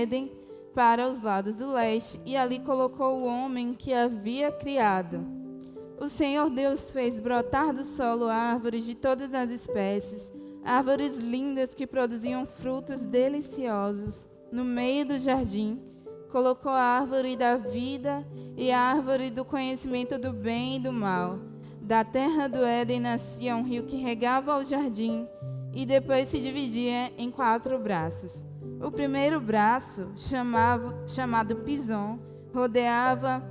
Éden para os lados do leste, e ali colocou o homem que havia criado. O Senhor Deus fez brotar do solo árvores de todas as espécies, árvores lindas que produziam frutos deliciosos. No meio do jardim, colocou a árvore da vida e a árvore do conhecimento do bem e do mal. Da terra do Éden nascia um rio que regava o jardim e depois se dividia em 4 braços. O primeiro braço, chamado Pison, rodeava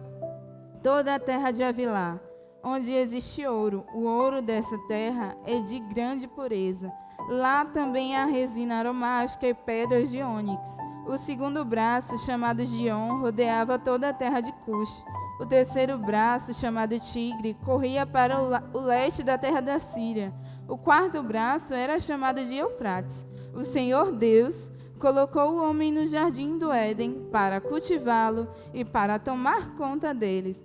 toda a terra de Havilá, onde existe ouro. O ouro dessa terra é de grande pureza. Lá também há resina aromática e pedras de ônix. O segundo braço, chamado Gion, rodeava toda a terra de Cush. O terceiro braço, chamado Tigre, corria para o leste da terra da Síria. O quarto braço era chamado de Eufrates. O Senhor Deus colocou o homem no jardim do Éden para cultivá-lo e para tomar conta dele.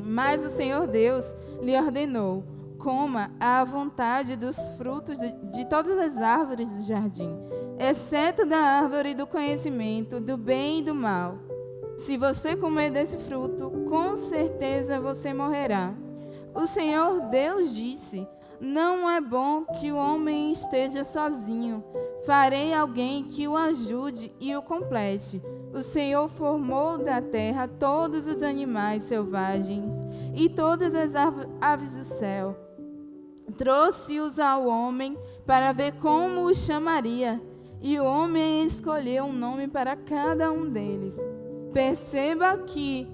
Mas o Senhor Deus lhe ordenou: coma à vontade dos frutos de todas as árvores do jardim, exceto da árvore do conhecimento do bem e do mal. Se você comer desse fruto, com certeza você morrerá. O Senhor Deus disse: não é bom que o homem esteja sozinho. Farei alguém que o ajude e o complete. O Senhor formou da terra todos os animais selvagens e todas as aves do céu. Trouxe-os ao homem para ver como os chamaria. E o homem escolheu um nome para cada um deles. Perceba que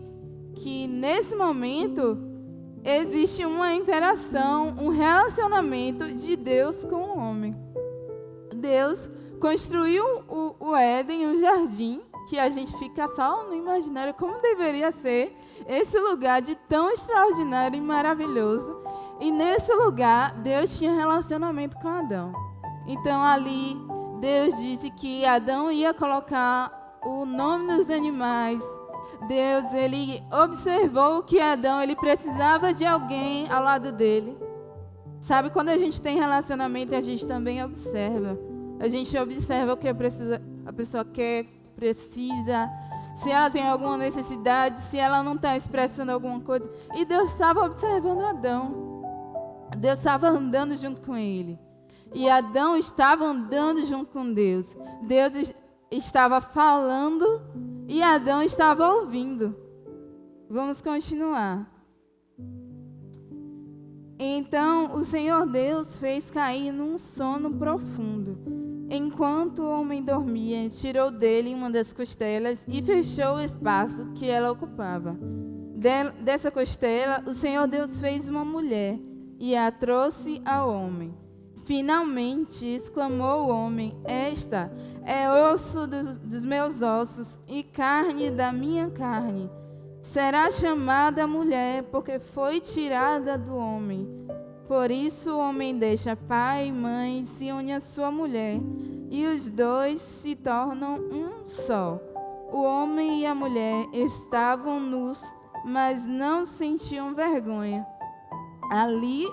nesse momento existe uma interação, um relacionamento de Deus com o homem. Deus construiu o Éden, o jardim, que a gente fica só no imaginário como deveria ser esse lugar de tão extraordinário e maravilhoso. E nesse lugar, Deus tinha relacionamento com Adão. Então ali, Deus disse que Adão ia colocar o nome nos animais. Deus, ele observou que Adão, ele precisava de alguém ao lado dele. Sabe, quando a gente tem relacionamento, a gente também observa. A gente observa o que a pessoa quer, precisa, se ela tem alguma necessidade, se ela não está expressando alguma coisa. E Deus estava observando Adão. Deus estava andando junto com ele. E Adão estava andando junto com Deus. Deus estava falando e Adão estava ouvindo. Vamos continuar. Então o Senhor Deus fez cair num sono profundo. Enquanto o homem dormia, tirou dele uma das costelas e fechou o espaço que ela ocupava. Dessa costela, o Senhor Deus fez uma mulher e a trouxe ao homem. Finalmente, exclamou o homem: esta é osso dos meus ossos e carne da minha carne. Será chamada mulher, porque foi tirada do homem. Por isso o homem deixa pai e mãe, se une à sua mulher, e os dois se tornam um só. O homem e a mulher estavam nus, mas não sentiam vergonha. Ali,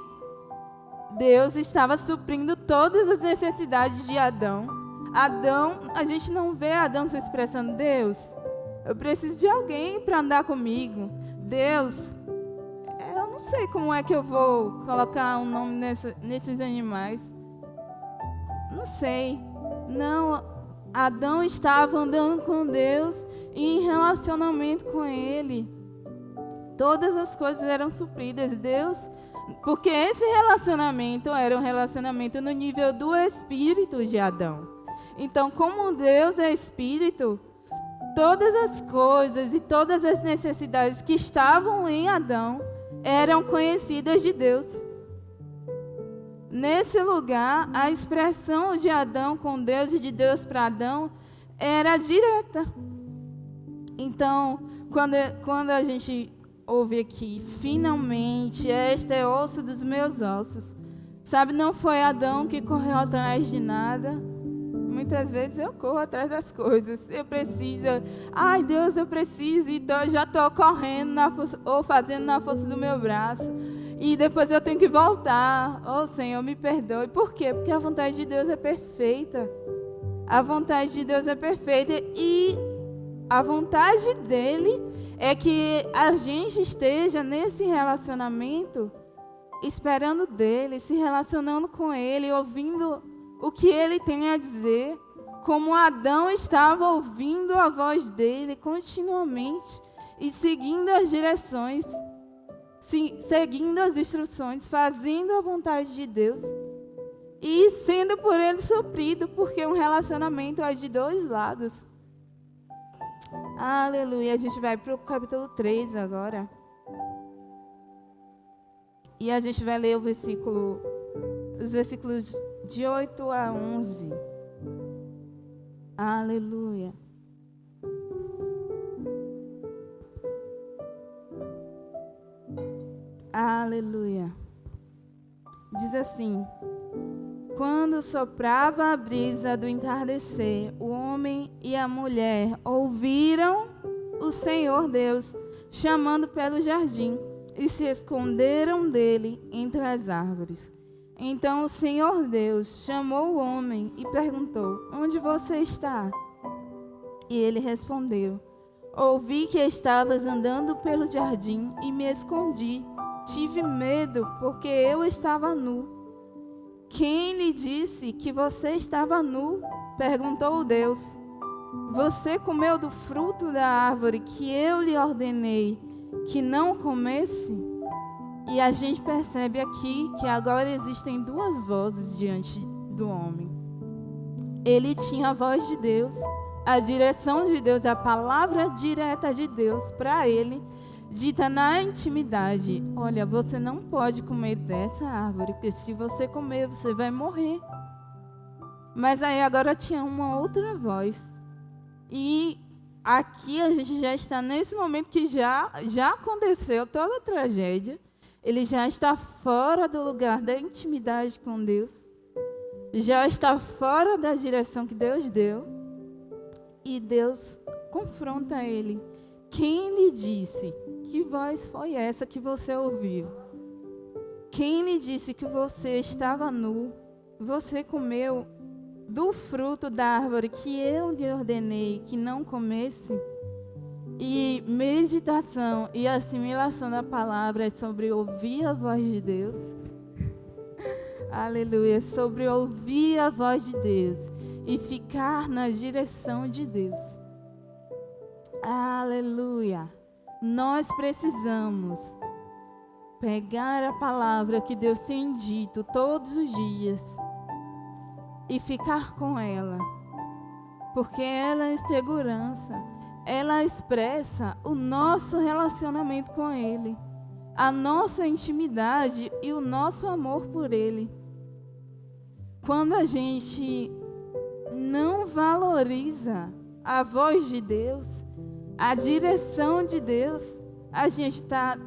Deus estava suprindo todas as necessidades de Adão. Adão, a gente não vê Adão se expressando: Deus, eu preciso de alguém para andar comigo. Deus, eu não sei como é que eu vou colocar um nome nesses animais. Não sei. Não, Adão estava andando com Deus e em relacionamento com Ele. Todas as coisas eram supridas. Deus, porque esse relacionamento era um relacionamento no nível do espírito de Adão. Então, como Deus é espírito, todas as coisas e todas as necessidades que estavam em Adão eram conhecidas de Deus. Nesse lugar, a expressão de Adão com Deus e de Deus para Adão era direta. Então, quando a gente ouve aqui, finalmente, esta é osso dos meus ossos. Sabe, não foi Adão que correu atrás de nada. Muitas vezes eu corro atrás das coisas. Eu preciso, ai Deus, eu preciso, então eu já estou correndo ou fazendo na força do meu braço. E depois eu tenho que voltar. Oh Senhor, me perdoe. Por quê? Porque a vontade de Deus é perfeita. A vontade de Deus é perfeita e a vontade dele é que a gente esteja nesse relacionamento, esperando dele, se relacionando com ele, ouvindo o que ele tem a dizer, como Adão estava ouvindo a voz dele continuamente e seguindo as direções, seguindo as instruções, fazendo a vontade de Deus e sendo por ele suprido, porque um relacionamento é de dois lados. Aleluia. A gente vai para o capítulo 3 agora. E a gente vai ler os versículos de 8 a 11. Aleluia. Aleluia. Diz assim: quando soprava a brisa do entardecer, o homem e a mulher ouviram o Senhor Deus chamando pelo jardim e se esconderam dele entre as árvores. Então o Senhor Deus chamou o homem e perguntou: onde você está? E ele respondeu: ouvi que estavas andando pelo jardim e me escondi. Tive medo porque eu estava nu. Quem lhe disse que você estava nu? Perguntou Deus. Você comeu do fruto da árvore que eu lhe ordenei que não comesse? E a gente percebe aqui que agora existem duas vozes diante do homem. Ele tinha a voz de Deus, a direção de Deus, a palavra direta de Deus para ele, dita na intimidade: olha, você não pode comer dessa árvore, porque se você comer, você vai morrer. Mas aí agora tinha uma outra voz. E aqui a gente já está nesse momento que já aconteceu toda a tragédia. Ele já está fora do lugar da intimidade com Deus. Já está fora da direção que Deus deu. E Deus confronta ele. Quem lhe disse? Que voz foi essa que você ouviu? Quem lhe disse que você estava nu? Você comeu do fruto da árvore que eu lhe ordenei que não comesse? E meditação e assimilação da palavra é sobre ouvir a voz de Deus. Aleluia, sobre ouvir a voz de Deus e ficar na direção de Deus. Aleluia. Nós precisamos pegar a palavra que Deus tem dito todos os dias e ficar com ela, porque ela é segurança, ela expressa o nosso relacionamento com Ele, a nossa intimidade e o nosso amor por Ele. Quando a gente não valoriza a voz de Deus, a direção de Deus, a gente está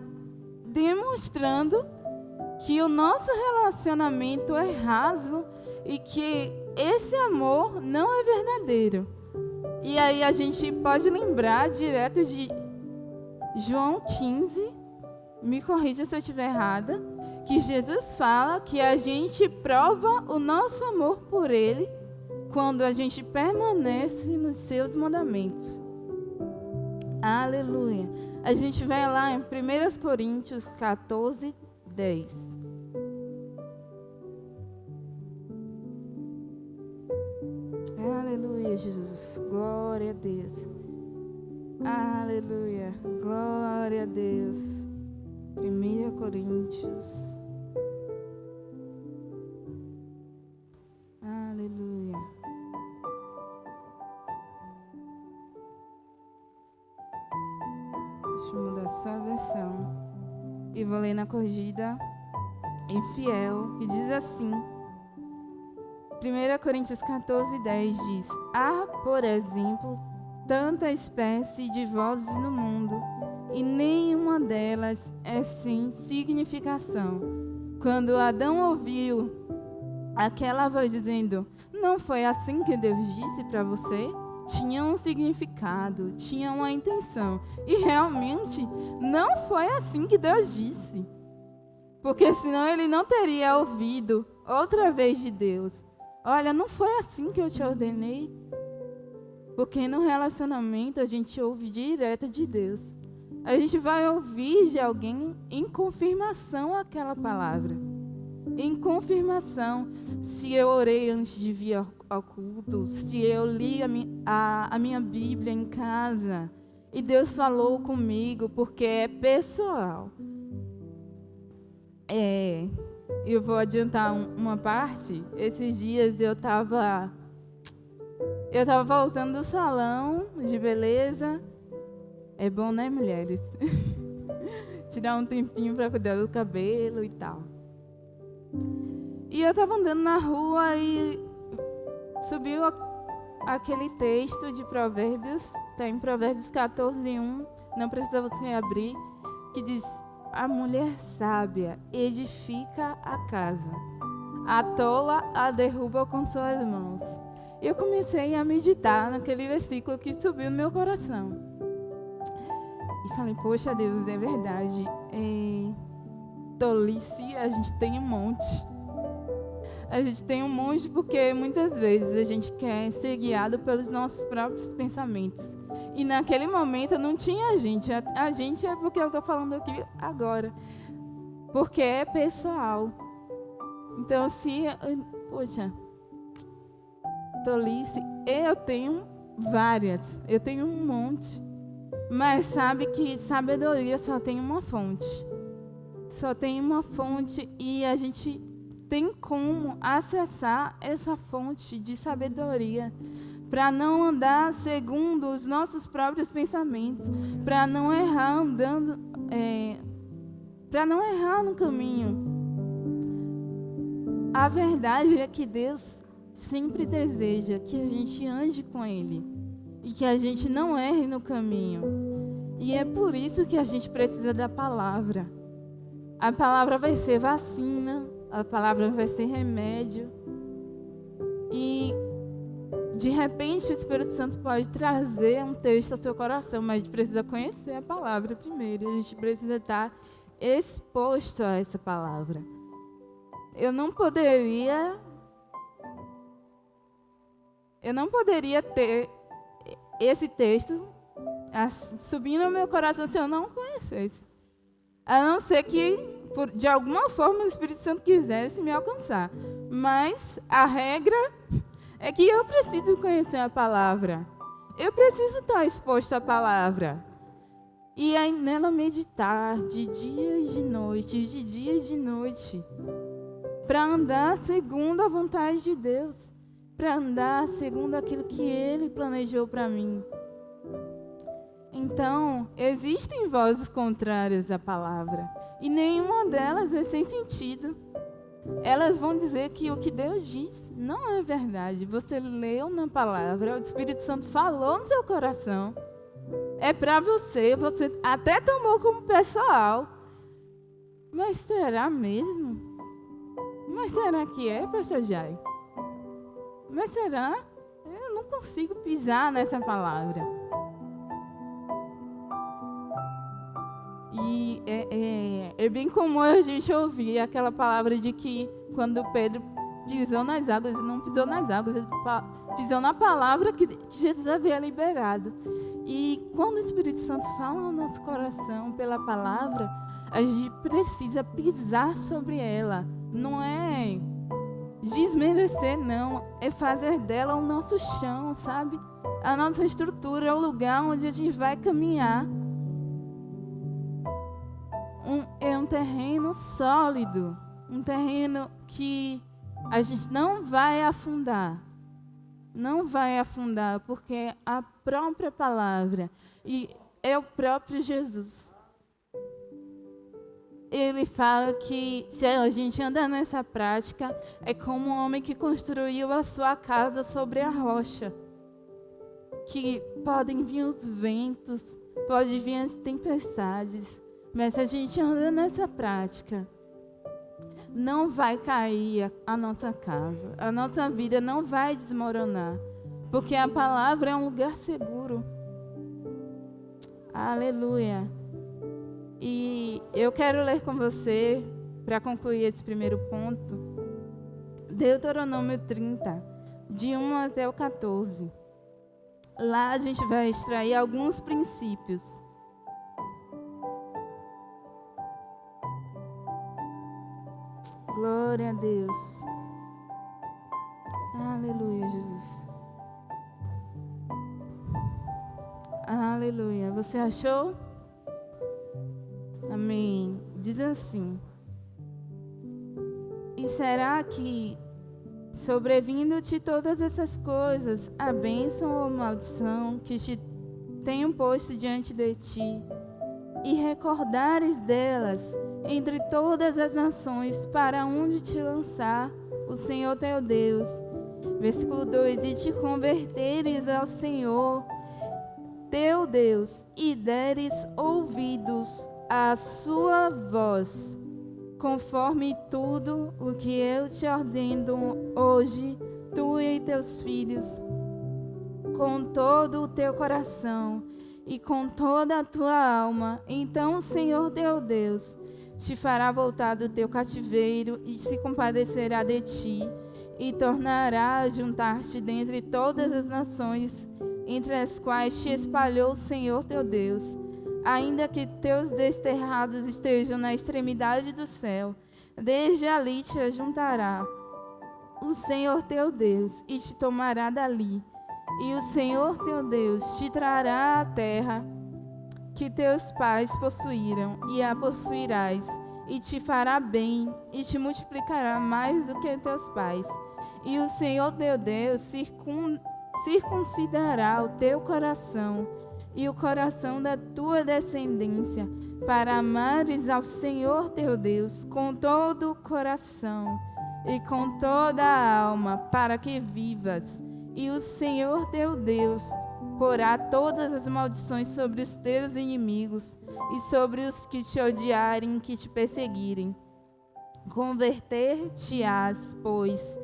demonstrando que o nosso relacionamento é raso e que esse amor não é verdadeiro. E aí a gente pode lembrar direto de João 15, me corrija se eu estiver errada, que Jesus fala que a gente prova o nosso amor por Ele quando a gente permanece nos seus mandamentos. Aleluia. A gente vai lá em 1 Coríntios 14, 10. Aleluia, Jesus. Glória a Deus. Aleluia. Glória a Deus. 1 Coríntios. Aleluia. Deixa eu mudar só a versão. E vou ler na corrigida em fiel, que diz assim. 1 Coríntios 14, 10 diz: há, por exemplo, tanta espécie de vozes no mundo, e nenhuma delas é sem significação. Quando Adão ouviu aquela voz dizendo: não foi assim que Deus disse para você? Tinha um significado, tinha uma intenção. E realmente não foi assim que Deus disse. Porque senão ele não teria ouvido outra vez de Deus. Olha, não foi assim que eu te ordenei. Porque no relacionamento a gente ouve direto de Deus. A gente vai ouvir de alguém em confirmação aquela palavra. Em confirmação, se eu orei antes de vir ao culto, se eu li a minha Bíblia em casa, e Deus falou comigo, porque é pessoal. Eu vou adiantar uma parte. Esses dias eu estava voltando do salão de beleza. É bom, né, mulheres? Tirar um tempinho para cuidar do cabelo e tal. E eu estava andando na rua e subiu aquele texto de Provérbios, está em Provérbios 14:1, não precisa você abrir, que diz: a mulher sábia edifica a casa, a tola a derruba com suas mãos. E eu comecei a meditar naquele versículo que subiu no meu coração. E falei, poxa Deus, é verdade. Tolice a gente tem um monte. A gente tem um monte porque muitas vezes a gente quer ser guiado pelos nossos próprios pensamentos. E naquele momento não tinha a gente. A gente é porque eu estou falando aqui agora. Porque é pessoal. Então, poxa, tolice, eu tenho várias. Eu tenho um monte. Mas sabe que sabedoria só tem uma fonte. Só tem uma fonte e a gente tem como acessar essa fonte de sabedoria para não andar segundo os nossos próprios pensamentos, para não errar para não errar no caminho. A verdade é que Deus sempre deseja que a gente ande com Ele e que a gente não erre no caminho. E é por isso que a gente precisa da palavra. A palavra vai ser vacina, a palavra vai ser remédio. E, de repente, o Espírito Santo pode trazer um texto ao seu coração, mas a gente precisa conhecer a palavra primeiro. A gente precisa estar exposto a essa palavra. Eu não poderia ter esse texto subindo ao meu coração se eu não conhecesse. A não ser que, de alguma forma, o Espírito Santo quisesse me alcançar. Mas a regra é que eu preciso conhecer a palavra. Eu preciso estar exposto à palavra. E aí nela meditar de dia e de noite. Para andar segundo a vontade de Deus. Para andar segundo aquilo que Ele planejou para mim. Então, existem vozes contrárias à palavra. E nenhuma delas é sem sentido. Elas vão dizer que o que Deus diz não é verdade. Você leu na palavra, o Espírito Santo falou no seu coração. É para você até tomou como pessoal. Mas será mesmo? Mas será que é, pastor Jai? Mas será? Eu não consigo pisar nessa palavra. E é bem comum a gente ouvir aquela palavra de que quando Pedro pisou nas águas, ele não pisou nas águas, ele pisou na palavra que Jesus havia liberado. E quando o Espírito Santo fala no nosso coração pela palavra, a gente precisa pisar sobre ela. Não é desmerecer, não. É fazer dela o nosso chão, sabe? A nossa estrutura é o lugar onde a gente vai caminhar. É um terreno sólido, um terreno que a gente não vai afundar. Não vai afundar, porque é a própria palavra e é o próprio Jesus. Ele fala que se a gente andar nessa prática, é como um homem que construiu a sua casa sobre a rocha. Que podem vir os ventos, podem vir as tempestades, mas se a gente anda nessa prática, não vai cair a nossa casa, a nossa vida não vai desmoronar, porque a palavra é um lugar seguro. Aleluia. E eu quero ler com você, para concluir esse primeiro ponto, Deuteronômio 30, de 1 até o 14. Lá a gente vai extrair alguns princípios. Glória a Deus. Aleluia, Jesus. Aleluia. Você achou? Amém. Diz assim: e será que, sobrevindo-te todas essas coisas, a bênção ou maldição que te tenho posto diante de ti, e recordares delas entre todas as nações, para onde te lançar o Senhor teu Deus? Versículo 2: e te converteres ao Senhor teu Deus, e deres ouvidos à sua voz, conforme tudo o que eu te ordeno hoje, tu e teus filhos, com todo o teu coração e com toda a tua alma, então o Senhor teu Deus te fará voltar do teu cativeiro e se compadecerá de ti, e tornará a juntar-te dentre todas as nações entre as quais te espalhou o Senhor teu Deus. Ainda que teus desterrados estejam na extremidade do céu, desde ali te ajuntará o Senhor teu Deus e te tomará dali. E o Senhor teu Deus te trará à terra que teus pais possuíram, e a possuirás, e te fará bem, e te multiplicará mais do que teus pais. E o Senhor teu Deus circuncidará o teu coração e o coração da tua descendência, para amares ao Senhor teu Deus com todo o coração e com toda a alma, para que vivas. E o Senhor teu Deus porá todas as maldições sobre os teus inimigos e sobre os que te odiarem e que te perseguirem. Converter-te-ás, pois,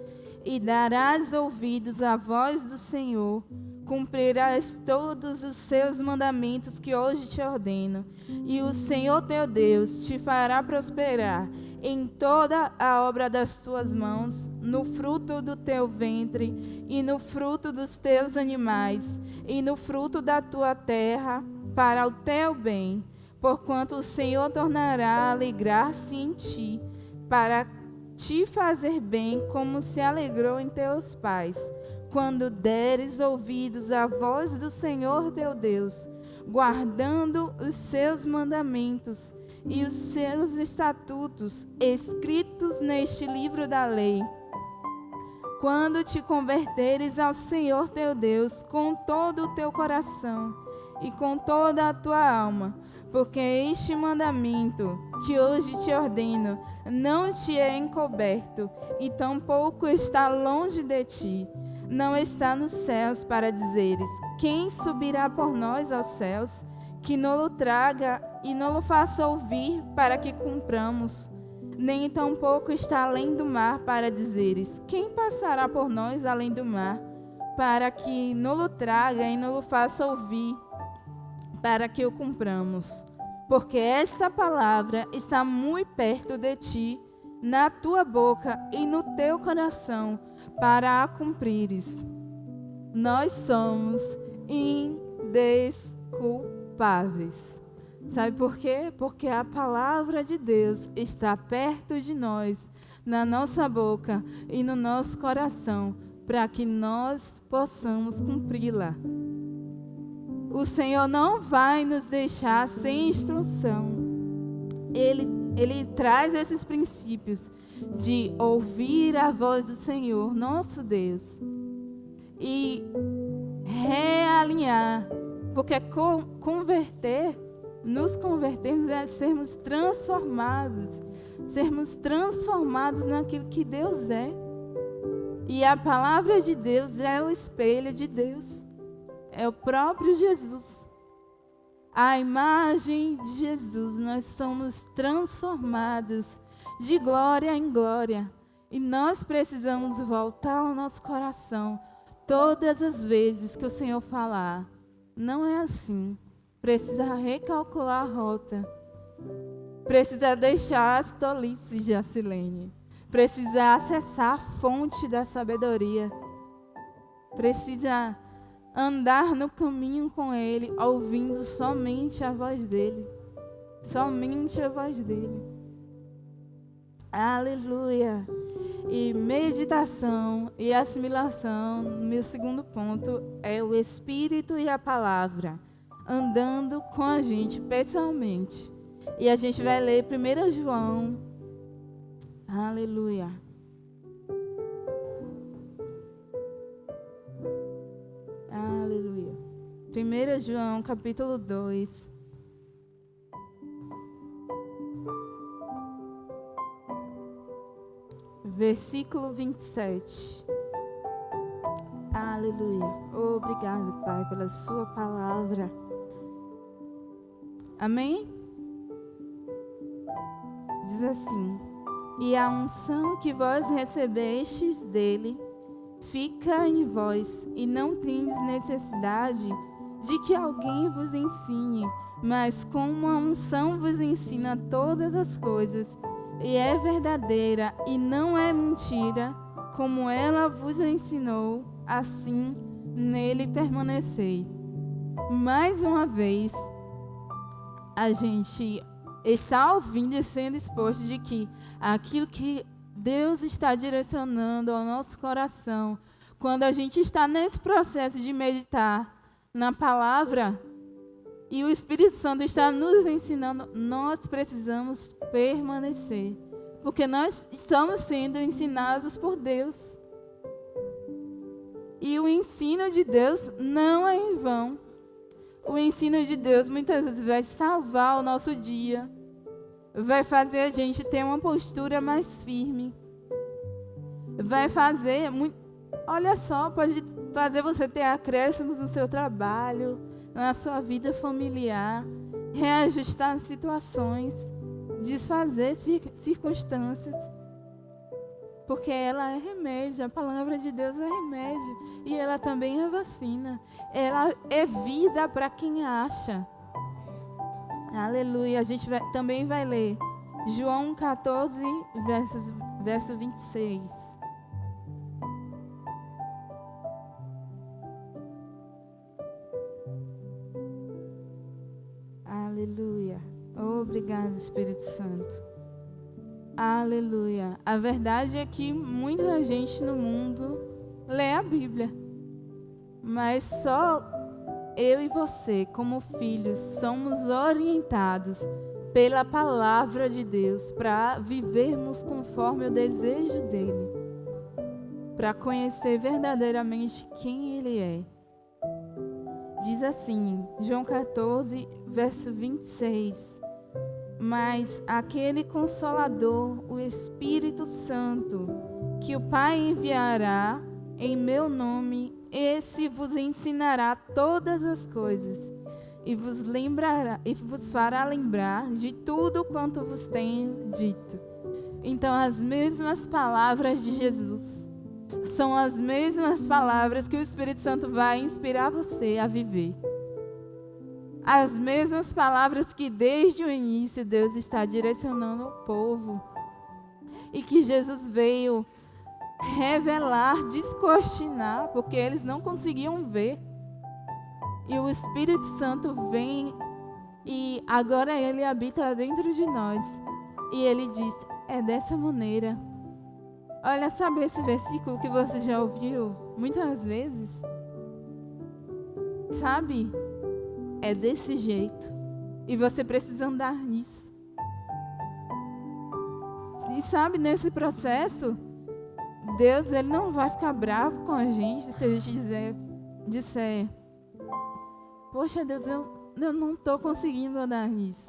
e darás ouvidos à voz do Senhor, cumprirás todos os seus mandamentos que hoje te ordeno, e o Senhor teu Deus te fará prosperar em toda a obra das tuas mãos, no fruto do teu ventre, e no fruto dos teus animais, e no fruto da tua terra, para o teu bem, porquanto o Senhor tornará a alegrar-se em ti, para te fazer bem, como se alegrou em teus pais, quando deres ouvidos à voz do Senhor teu Deus, guardando os seus mandamentos e os seus estatutos escritos neste livro da lei. Quando te converteres ao Senhor teu Deus com todo o teu coração e com toda a tua alma, porque este mandamento que hoje te ordeno não te é encoberto, e tampouco está longe de ti. Não está nos céus, para dizeres: quem subirá por nós aos céus? Que nolo traga e nolo faça ouvir, para que cumpramos. Nem tampouco está além do mar, para dizeres: quem passará por nós além do mar? Para que nolo traga e nolo faça ouvir, para que o cumpramos. Porque esta palavra está muito perto de ti, na tua boca e no teu coração, para a cumprires. Nós somos indesculpáveis. Sabe por quê? Porque a palavra de Deus está perto de nós, na nossa boca e no nosso coração, para que nós possamos cumpri-la. O Senhor não vai nos deixar sem instrução. Ele traz esses princípios de ouvir a voz do Senhor, nosso Deus, e realinhar, porque nos convertermos é sermos transformados naquilo que Deus é. E a palavra de Deus é o espelho de Deus. É o próprio Jesus. A imagem de Jesus, nós somos transformados de glória em glória. E nós precisamos voltar ao nosso coração todas as vezes que o Senhor falar: não é assim. Precisa recalcular a rota. Precisa deixar as tolices de Jacilene. precisa acessar a fonte da sabedoria, precisa andar no caminho com Ele, ouvindo somente a voz dEle. Somente a voz dEle. Aleluia. E meditação e assimilação, meu segundo ponto, é o Espírito e a Palavra, andando com a gente pessoalmente. E a gente vai ler 1 João. Aleluia. Aleluia. 1 João, capítulo 2. Versículo 27. Aleluia. Obrigado, Pai, pela sua palavra. Amém? Diz assim: e a unção que vós recebestes dele fica em vós, e não tendes necessidade de que alguém vos ensine, mas como a unção vos ensina todas as coisas, e é verdadeira e não é mentira, como ela vos ensinou, assim nele permaneceis. Mais uma vez, a gente está ouvindo e sendo exposto de que aquilo que Deus está direcionando ao nosso coração, quando a gente está nesse processo de meditar na palavra e o Espírito Santo está nos ensinando, nós precisamos permanecer, porque nós estamos sendo ensinados por Deus. E o ensino de Deus não é em vão. O ensino de Deus muitas vezes vai salvar o nosso dia, vai fazer a gente ter uma postura mais firme, vai fazer, olha só, pode fazer você ter acréscimos no seu trabalho, na sua vida familiar, reajustar situações, desfazer circunstâncias, porque ela é remédio, a palavra de Deus é remédio, e ela também é vacina, ela é vida para quem acha. Aleluia. A gente também vai ler João 14, verso 26. Aleluia. Obrigado, Espírito Santo. Aleluia. A verdade é que muita gente no mundo lê a Bíblia, mas só eu e você, como filhos, somos orientados pela palavra de Deus para vivermos conforme o desejo dEle, para conhecer verdadeiramente quem Ele é. Diz assim, João 14, verso 26, mas aquele Consolador, o Espírito Santo, que o Pai enviará em meu nome, esse vos ensinará todas as coisas e vos fará lembrar de tudo quanto vos tenho dito. Então, as mesmas palavras de Jesus são as mesmas palavras que o Espírito Santo vai inspirar você a viver. As mesmas palavras que desde o início Deus está direcionando ao povo e que Jesus veio revelar, descortinar, porque eles não conseguiam ver. E o Espírito Santo vem e agora Ele habita dentro de nós. E Ele diz, é dessa maneira. Olha, sabe esse versículo que você já ouviu muitas vezes? Sabe? É desse jeito. E você precisa andar nisso. E sabe, nesse processo, Deus, Ele não vai ficar bravo com a gente se a gente disser, poxa, Deus, eu não estou conseguindo andar nisso.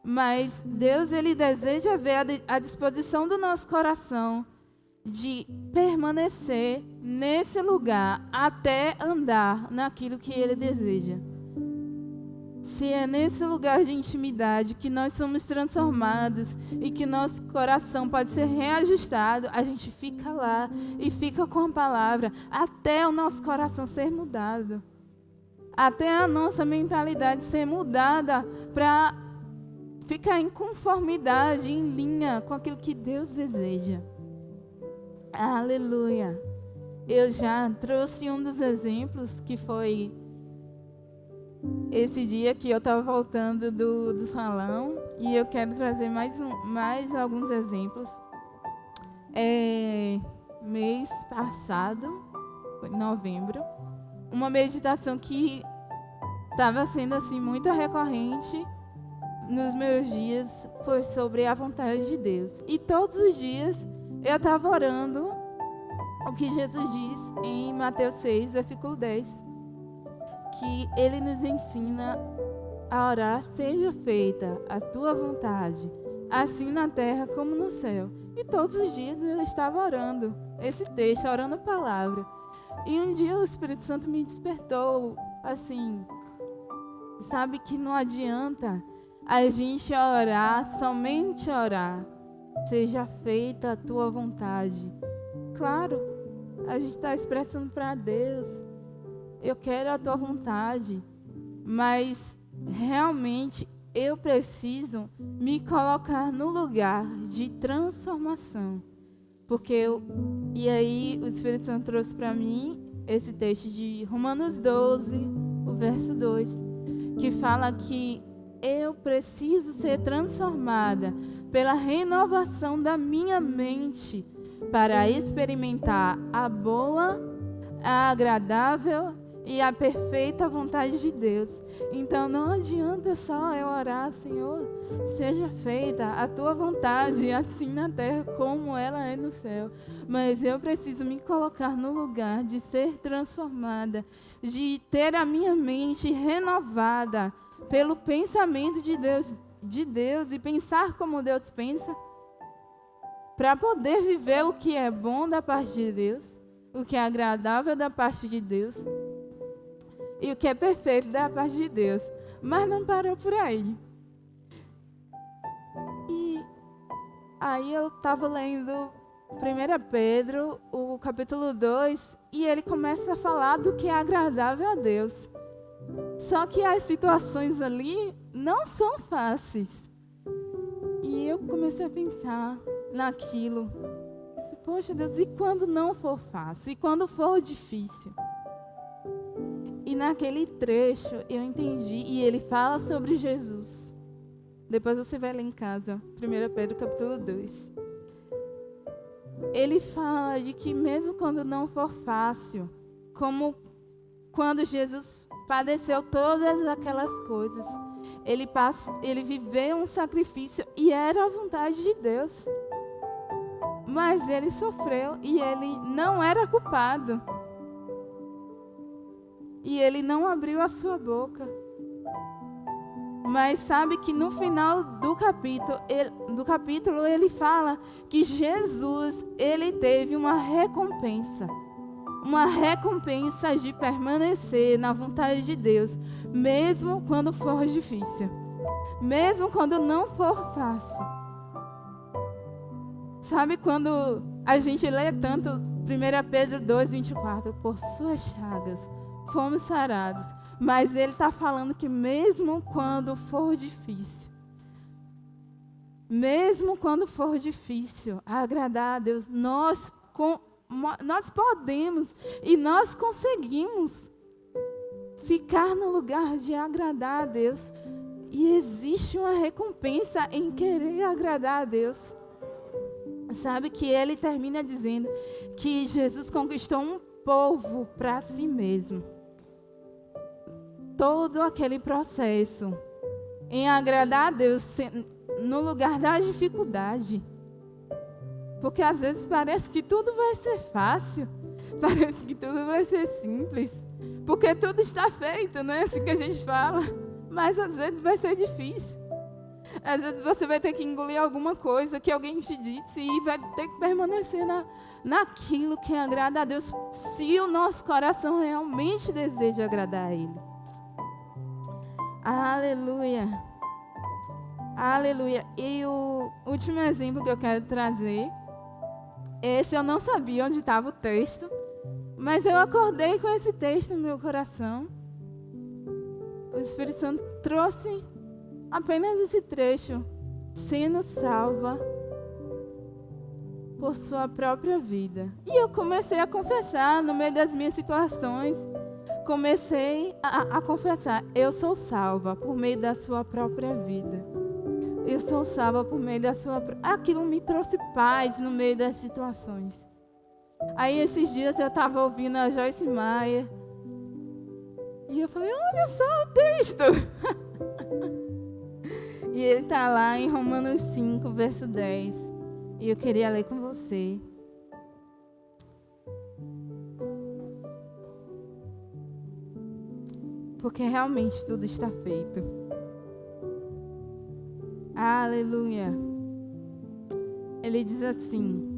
Mas Deus, Ele deseja ver a disposição do nosso coração de permanecer nesse lugar até andar naquilo que Ele deseja. Se é nesse lugar de intimidade que nós somos transformados e que nosso coração pode ser reajustado, a gente fica lá e fica com a palavra até o nosso coração ser mudado. Até a nossa mentalidade ser mudada para ficar em conformidade, em linha com aquilo que Deus deseja. Aleluia. Eu já trouxe um dos exemplos, que foi esse dia que eu estava voltando do salão, e eu quero trazer mais alguns exemplos. Mês passado, foi novembro, uma meditação que estava sendo assim muito recorrente nos meus dias foi sobre a vontade de Deus. E todos os dias eu estava orando o que Jesus diz em Mateus 6, versículo 10, que Ele nos ensina a orar: seja feita a tua vontade, assim na terra como no céu. E todos os dias eu estava orando esse texto, orando a palavra. E um dia o Espírito Santo me despertou, assim, sabe que não adianta a gente orar, somente orar: seja feita a tua vontade. Claro, a gente está expressando para Deus: eu quero a tua vontade, mas realmente eu preciso me colocar no lugar de transformação. E aí o Espírito Santo trouxe para mim esse texto de Romanos 12, o verso 2, que fala que eu preciso ser transformada pela renovação da minha mente para experimentar a boa, a agradável e a perfeita vontade de Deus. Então não adianta só eu orar: Senhor, seja feita a tua vontade, assim na terra como ela é no céu. Mas eu preciso me colocar no lugar de ser transformada, de ter a minha mente renovada pelo pensamento de Deus e pensar como Deus pensa, para poder viver o que é bom da parte de Deus, o que é agradável da parte de Deus e o que é perfeito da parte de Deus. Mas não parou por aí. E aí eu estava lendo 1 Pedro, o capítulo 2, e ele começa a falar do que é agradável a Deus. Só que as situações ali não são fáceis. E eu comecei a pensar naquilo. Eu disse: poxa Deus, e quando não for fácil? E quando for difícil? E naquele trecho eu entendi, e ele fala sobre Jesus. Depois você vai ler em casa, 1 Pedro capítulo 2. Ele fala de que mesmo quando não for fácil, como quando Jesus padeceu todas aquelas coisas, ele viveu um sacrifício e era a vontade de Deus. Mas ele sofreu e ele não era culpado. E ele não abriu a sua boca. Mas sabe que no final do capítulo ele fala que Jesus, ele teve uma recompensa de permanecer na vontade de Deus, mesmo quando for difícil, mesmo quando não for fácil. Sabe quando a gente lê tanto 1 Pedro 2:24, por suas chagas fomos sarados. Mas ele está falando que mesmo quando for difícil, agradar a Deus, nós podemos e nós conseguimos ficar no lugar de agradar a Deus. E existe uma recompensa em querer agradar a Deus. Sabe que ele termina dizendo que Jesus conquistou um povo para si mesmo. Todo aquele processo em agradar a Deus no lugar da dificuldade. Porque às vezes parece que tudo vai ser fácil, parece que tudo vai ser simples, porque tudo está feito, não é assim que a gente fala? Mas às vezes vai ser difícil. Às vezes você vai ter que engolir alguma coisa que alguém te disse e vai ter que permanecer naquilo que agrada a Deus, se o nosso coração realmente deseja agradar a Ele. Aleluia. Aleluia. E o último exemplo que eu quero trazer, esse eu não sabia onde estava o texto, mas eu acordei com esse texto no meu coração. O Espírito Santo trouxe apenas esse trecho, sendo salva por sua própria vida. E eu comecei a confessar no meio das minhas situações. Comecei a confessar, eu sou salva por meio da sua própria vida. Eu sou salva por meio da sua... Aquilo me trouxe paz no meio das situações. Aí esses dias eu estava ouvindo a Joyce Meyer. E eu falei, olha só o texto. E ele está lá em Romanos 5, verso 10. E eu queria ler com você. Porque realmente tudo está feito. Aleluia. Ele diz assim: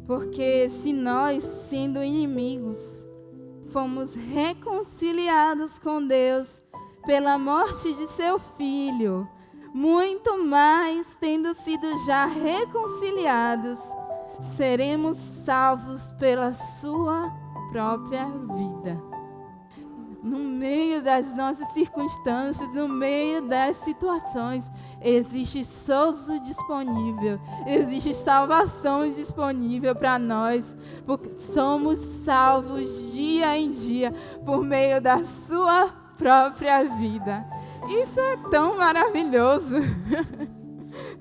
porque se nós, sendo inimigos, fomos reconciliados com Deus pela morte de seu Filho, muito mais, tendo sido já reconciliados, seremos salvos pela sua própria vida. No meio das nossas circunstâncias, no meio das situações, existe sozo disponível, existe salvação disponível para nós, porque somos salvos dia em dia por meio da sua própria vida. Isso é tão maravilhoso,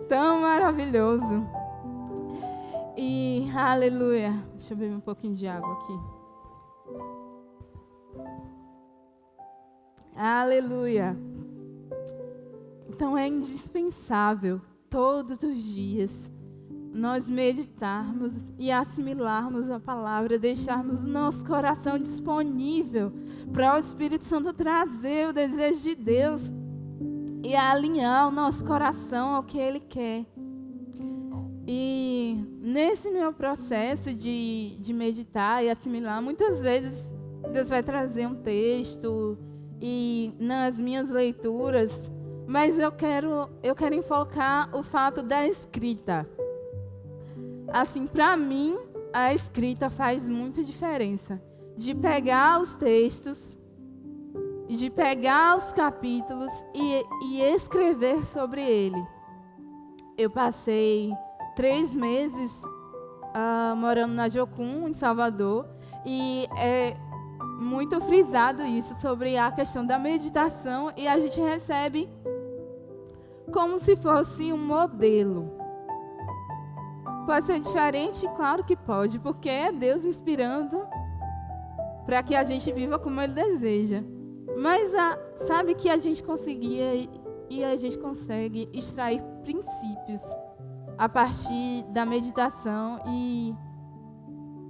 tão maravilhoso. E aleluia. Deixa eu beber um pouquinho de água aqui. Aleluia. Então é indispensável todos os dias nós meditarmos e assimilarmos a palavra, deixarmos o nosso coração disponível para o Espírito Santo trazer o desejo de Deus e alinhar o nosso coração ao que Ele quer. E nesse meu processo de meditar e assimilar, muitas vezes Deus vai trazer um texto e nas minhas leituras, mas eu quero enfocar o fato da escrita. Assim, para mim, a escrita faz muita diferença. De pegar os textos, de pegar os capítulos e escrever sobre ele. Eu passei 3 meses morando na Jocum, em Salvador, e é muito frisado isso sobre a questão da meditação, e a gente recebe como se fosse um modelo. Pode ser diferente? Claro que pode, porque é Deus inspirando para que a gente viva como Ele deseja. Mas sabe que a gente conseguia e a gente consegue extrair princípios a partir da meditação e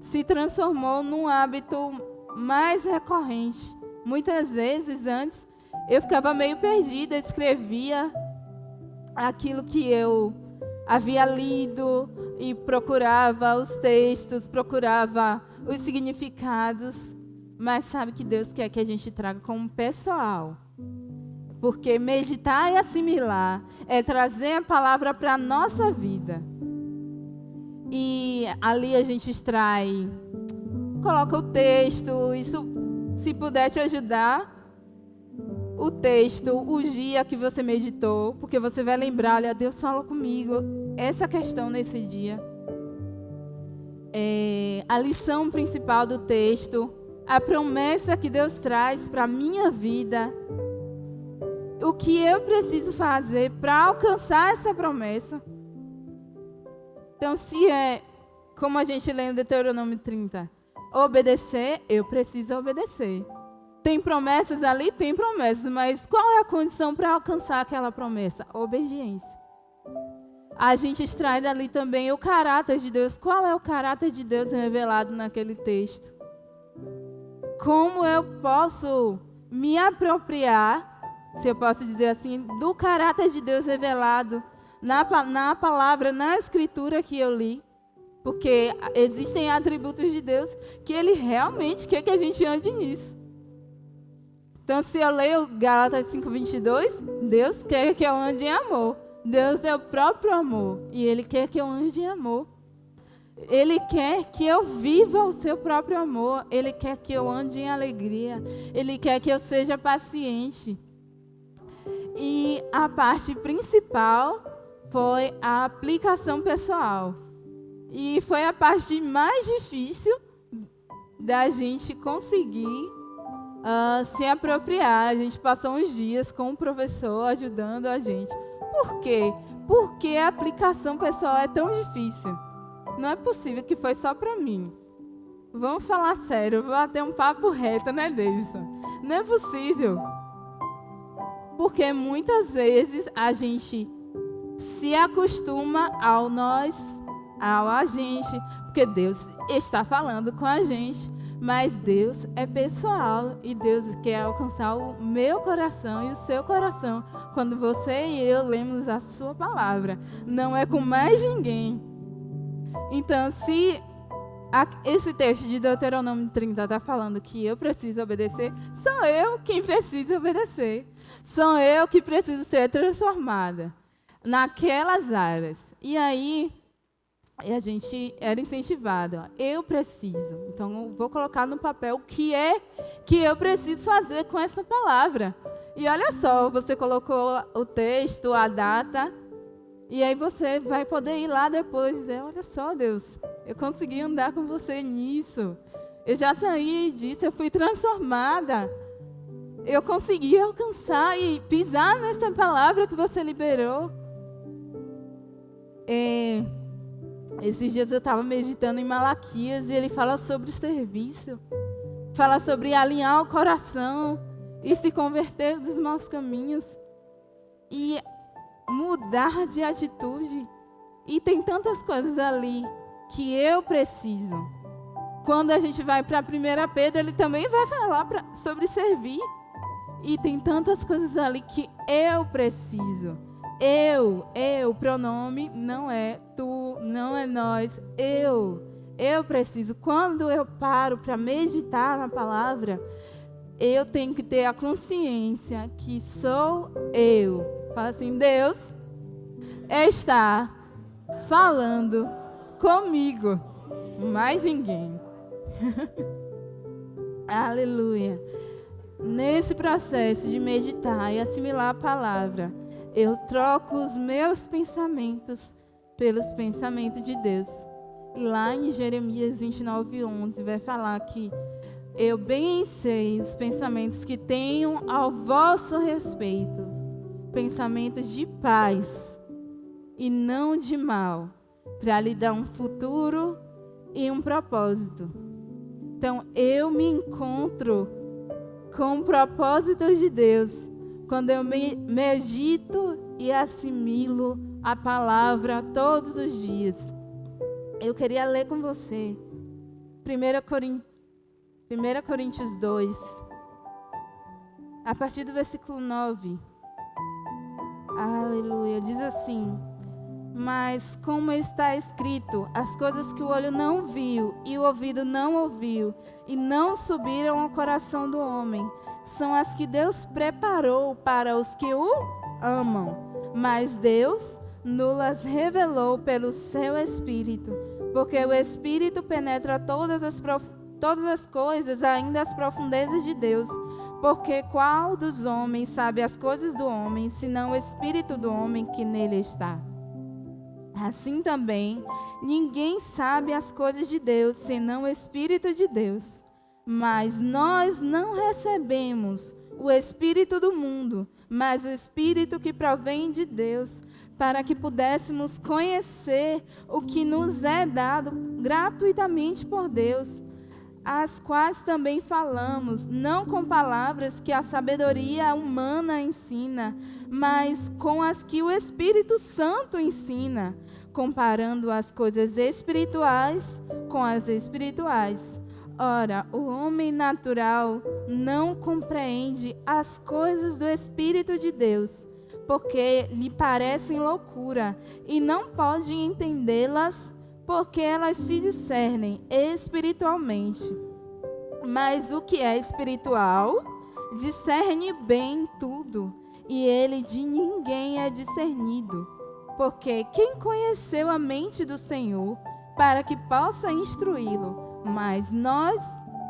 se transformou num hábito mais recorrente. Muitas vezes antes eu ficava meio perdida, escrevia aquilo que eu havia lido e procurava os textos, procurava os significados, mas sabe que Deus quer que a gente traga como pessoal. Porque meditar e assimilar é trazer a palavra para a nossa vida. E ali a gente extrai, coloca o texto, isso se puder te ajudar, o texto, o dia que você meditou, porque você vai lembrar, olha, Deus falou comigo essa questão nesse dia. A lição principal do texto, a promessa que Deus traz para a minha vida, o que eu preciso fazer para alcançar essa promessa. Então, se é, como a gente lê no Deuteronômio 30, obedecer, eu preciso obedecer. Tem promessas ali? Tem promessas, mas qual é a condição para alcançar aquela promessa? Obediência. A gente extrai dali também o caráter de Deus. Qual é o caráter de Deus revelado naquele texto? Como eu posso me apropriar, se eu posso dizer assim, do caráter de Deus revelado na palavra, na escritura que eu li? Porque existem atributos de Deus que Ele realmente quer que a gente ande nisso. Então, se eu leio Gálatas 5:22, Deus quer que eu ande em amor. Deus é o próprio amor e Ele quer que eu ande em amor. Ele quer que eu viva o seu próprio amor. Ele quer que eu ande em alegria. Ele quer que eu seja paciente. E a parte principal foi a aplicação pessoal. E foi a parte mais difícil da gente conseguir se apropriar. A gente passou uns dias com o professor ajudando a gente. Por quê? Porque a aplicação pessoal é tão difícil. Não é possível que foi só para mim. Vamos falar sério, vou bater um papo reto, né, Davidson? Não é possível. Porque muitas vezes a gente se acostuma ao a gente, porque Deus está falando com a gente, mas Deus é pessoal e Deus quer alcançar o meu coração e o seu coração quando você e eu lemos a sua palavra. Não é com mais ninguém. Então, se esse texto de Deuteronômio 30 está falando que eu preciso obedecer, sou eu quem precisa obedecer. Sou eu que preciso ser transformada naquelas áreas. E aí, a gente era incentivado. Eu preciso. Então, eu vou colocar no papel o que é que eu preciso fazer com essa palavra. E olha só, você colocou o texto, a data, e aí você vai poder ir lá depois e dizer, olha só, Deus, eu consegui andar com você nisso. Eu já saí disso, eu fui transformada. Eu consegui alcançar e pisar nessa palavra que você liberou. Esses dias eu estava meditando em Malaquias e ele fala sobre serviço. Fala sobre alinhar o coração e se converter dos maus caminhos. E mudar de atitude. E tem tantas coisas ali que eu preciso. Quando a gente vai para 1 Pedro, ele também vai falar sobre servir. E tem tantas coisas ali que eu preciso. Eu, pronome não é tu, não é nós, eu preciso. Quando eu paro para meditar na palavra, eu tenho que ter a consciência que sou eu. Fala assim, Deus está falando comigo, mais ninguém. Aleluia. Nesse processo de meditar e assimilar a palavra, eu troco os meus pensamentos pelos pensamentos de Deus. E lá em Jeremias 29:11 vai falar que eu bem sei os pensamentos que tenho ao vosso respeito, pensamentos de paz e não de mal, para lhe dar um futuro e um propósito. Então, eu me encontro com propósitos de Deus quando eu medito e assimilo a palavra todos os dias. Eu queria ler com você 1 Coríntios 2, a partir do versículo 9. Aleluia. Diz assim: mas como está escrito, as coisas que o olho não viu e o ouvido não ouviu e não subiram ao coração do homem, são as que Deus preparou para os que o amam. Mas Deus nos revelou pelo seu Espírito, porque o Espírito penetra todas as coisas, ainda as profundezas de Deus. Porque qual dos homens sabe as coisas do homem, senão o Espírito do homem que nele está? Assim também, ninguém sabe as coisas de Deus, senão o Espírito de Deus. Mas nós não recebemos o Espírito do mundo, mas o Espírito que provém de Deus, para que pudéssemos conhecer o que nos é dado gratuitamente por Deus, as quais também falamos, não com palavras que a sabedoria humana ensina, mas com as que o Espírito Santo ensina, comparando as coisas espirituais com as espirituais. Ora, o homem natural não compreende as coisas do Espírito de Deus, porque lhe parecem loucura, e não pode entendê-las, porque elas se discernem espiritualmente. Mas o que é espiritual discerne bem tudo, e ele de ninguém é discernido. Porque quem conheceu a mente do Senhor para que possa instruí-lo? Mas nós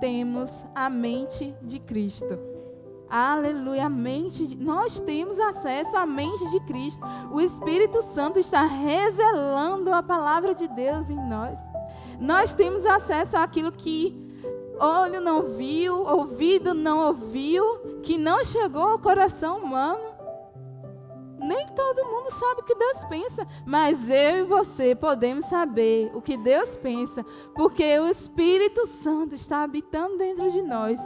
temos a mente de Cristo. Aleluia, nós temos acesso à mente de Cristo. O Espírito Santo está revelando a palavra de Deus em nós. Nós temos acesso àquilo que olho não viu, ouvido não ouviu, que não chegou ao coração humano. Nem todo mundo sabe o que Deus pensa, mas eu e você podemos saber o que Deus pensa, porque o Espírito Santo está habitando dentro de nós.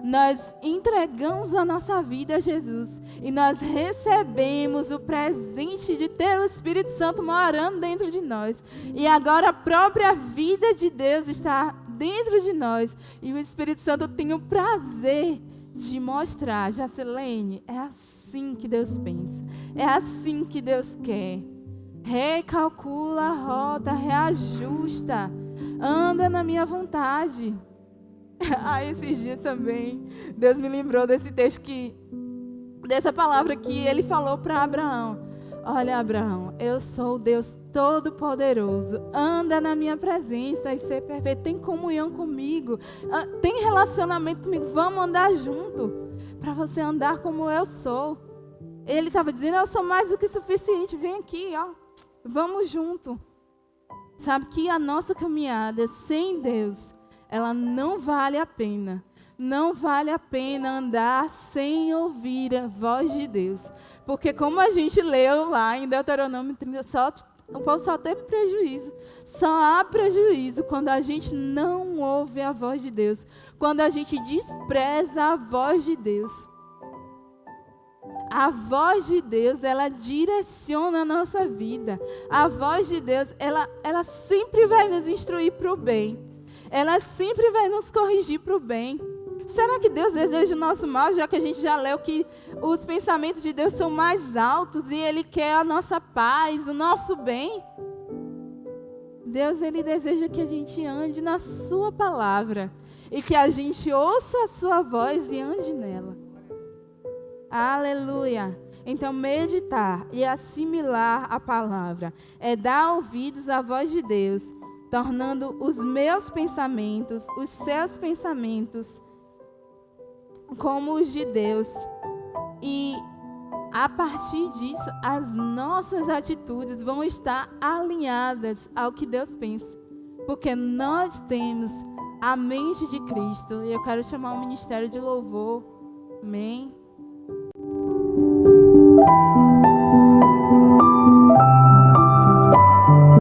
Nós entregamos a nossa vida a Jesus e nós recebemos o presente de ter o Espírito Santo morando dentro de nós. E agora a própria vida de Deus está dentro de nós e o Espírito Santo tem o prazer de mostrar: Jacilene, é assim que Deus pensa, é assim que Deus quer. Recalcula a rota, reajusta, anda na minha vontade. Esses dias também, Deus me lembrou desse texto dessa palavra que ele falou para Abraão. Olha, Abraão, eu sou o Deus Todo-Poderoso. Anda na minha presença e ser perfeito. Tem comunhão comigo. Tem relacionamento comigo. Vamos andar junto. Para você andar como eu sou. Ele estava dizendo: eu sou mais do que suficiente. Vem aqui, ó. Vamos junto. Sabe que a nossa caminhada sem Deus, ela não vale a pena. Não vale a pena andar sem ouvir a voz de Deus. Porque como a gente leu lá em Deuteronômio 30, o povo só teve prejuízo. Só há prejuízo quando a gente não ouve a voz de Deus. Quando a gente despreza a voz de Deus. A voz de Deus, ela direciona a nossa vida. A voz de Deus, ela sempre vai nos instruir para o bem. Ela sempre vai nos corrigir para o bem. Será que Deus deseja o nosso mal, já que a gente já leu que os pensamentos de Deus são mais altos e Ele quer a nossa paz, o nosso bem? Deus, Ele deseja que a gente ande na Sua palavra e que a gente ouça a Sua voz e ande nela. Aleluia! Então, meditar e assimilar a palavra é dar ouvidos à voz de Deus, tornando os meus pensamentos, os seus pensamentos, como os de Deus. E a partir disso, as nossas atitudes vão estar alinhadas ao que Deus pensa. Porque nós temos a mente de Cristo. E eu quero chamar o ministério de louvor. Amém.